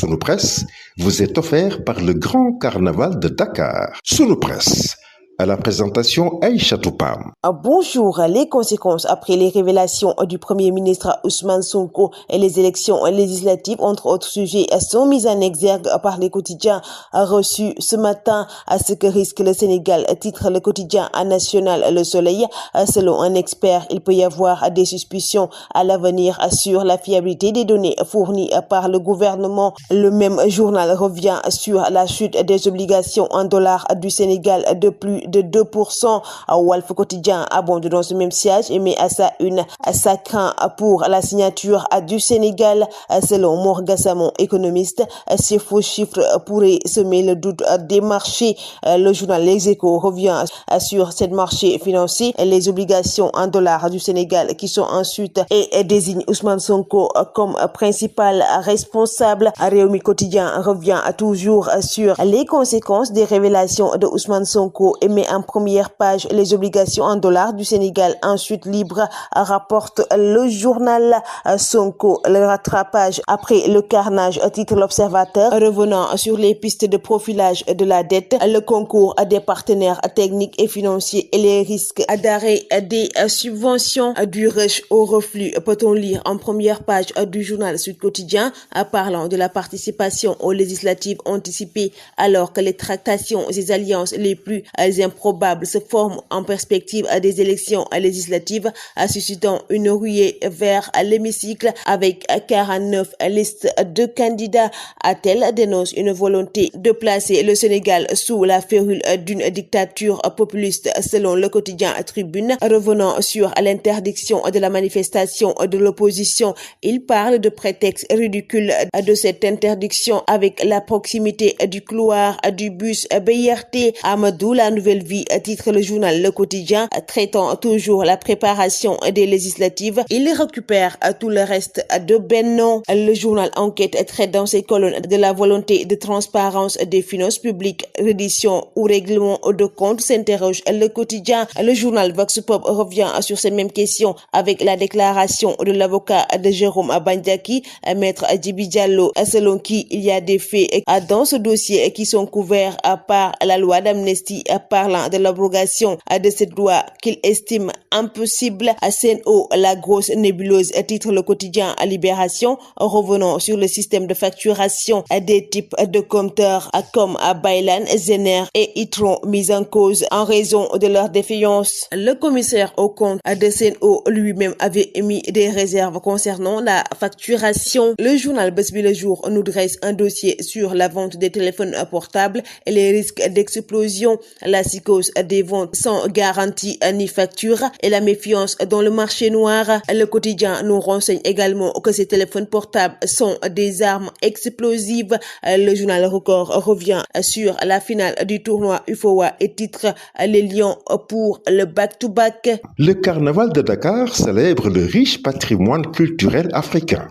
Sonopresse vous est offert par le Grand Carnaval de Dakar. Sonopresse, à la présentation Aïcha Toupam. Bonjour. Les conséquences après les révélations du Premier ministre Ousmane Sonko et les élections législatives, entre autres sujets, sont mises en exergue par les quotidiens reçus ce matin. À ce que risque le Sénégal, titre le quotidien national Le Soleil. Selon un expert, il peut y avoir des suspicions à l'avenir sur la fiabilité des données fournies par le gouvernement. Le même journal revient sur la chute des obligations en dollars du Sénégal de plus de 2%. Walf Quotidien abonde dans ce même siège et met à sa une ça craint pour la signature du Sénégal. Selon Mor Gassamon, économiste, ces faux chiffres pourraient semer le doute des marchés. Le journal Les Échos revient sur cette marché financier, les obligations en dollars du Sénégal qui sont ensuite et désigne Ousmane Sonko comme principal responsable. Réumi Quotidien revient toujours sur les conséquences des révélations de Ousmane Sonko et met en première page les obligations en dollars du Sénégal, ensuite libre, rapporte le journal. Sonko, le rattrapage après le carnage, titre l'Observateur. Revenant sur les pistes de profilage de la dette, le concours des partenaires techniques et financiers et les risques d'arrêt des subventions, du rush au reflux, peut-on lire en première page du journal Sud Quotidien, parlant de la participation aux législatives anticipées alors que les tractations et alliances les plus improbables se forment en perspective des élections législatives, suscitant une ruée vers l'hémicycle avec 49 listes de candidats. A-t-elle dénonce une volonté de placer le Sénégal sous la férule d'une dictature populiste, selon le quotidien Tribune. Revenant sur l'interdiction de la manifestation de l'opposition, il parle de prétexte ridicule de cette interdiction avec la proximité du couloir du bus BRT. Amadou, la nouvelle vie, titre le journal Le Quotidien, traitant toujours la préparation des législatives. Il récupère tout le reste de Benno. Le journal Enquête traite dans ses colonnes de la volonté de transparence des finances publiques, reddition ou règlement de compte, s'interroge Le Quotidien. Le journal Vox Pop revient sur ces mêmes questions avec la déclaration de l'avocat de Jérôme Bandiaki, maître Djibi Diallo, selon qui il y a des faits dans ce dossier qui sont couverts par la loi d'amnistie, parlant de l'abrogation de cette loi qu'il estime impossible. À Sen'Eau, la grosse nébuleuse, titre le quotidien à Libération. Revenons sur le système de facturation des types de compteurs comme Baylan, Zener et Itron, mis en cause en raison de leur défiance. Le commissaire au compte de Sen'Eau lui-même avait émis des réserves concernant la facturation. Le journal Bës Bi Le Jour nous dresse un dossier sur la vente des téléphones portables et les risques d'explosion, la psychose des ventes sans garantie ni facture et la méfiance dans le marché noir. Le quotidien nous renseigne également que ces téléphones portables sont des armes explosives. Le journal Record revient sur la finale du tournoi UFOA et titre les Lions pour le back-to-back. Le Carnaval de Dakar célèbre le riche patrimoine culturel africain.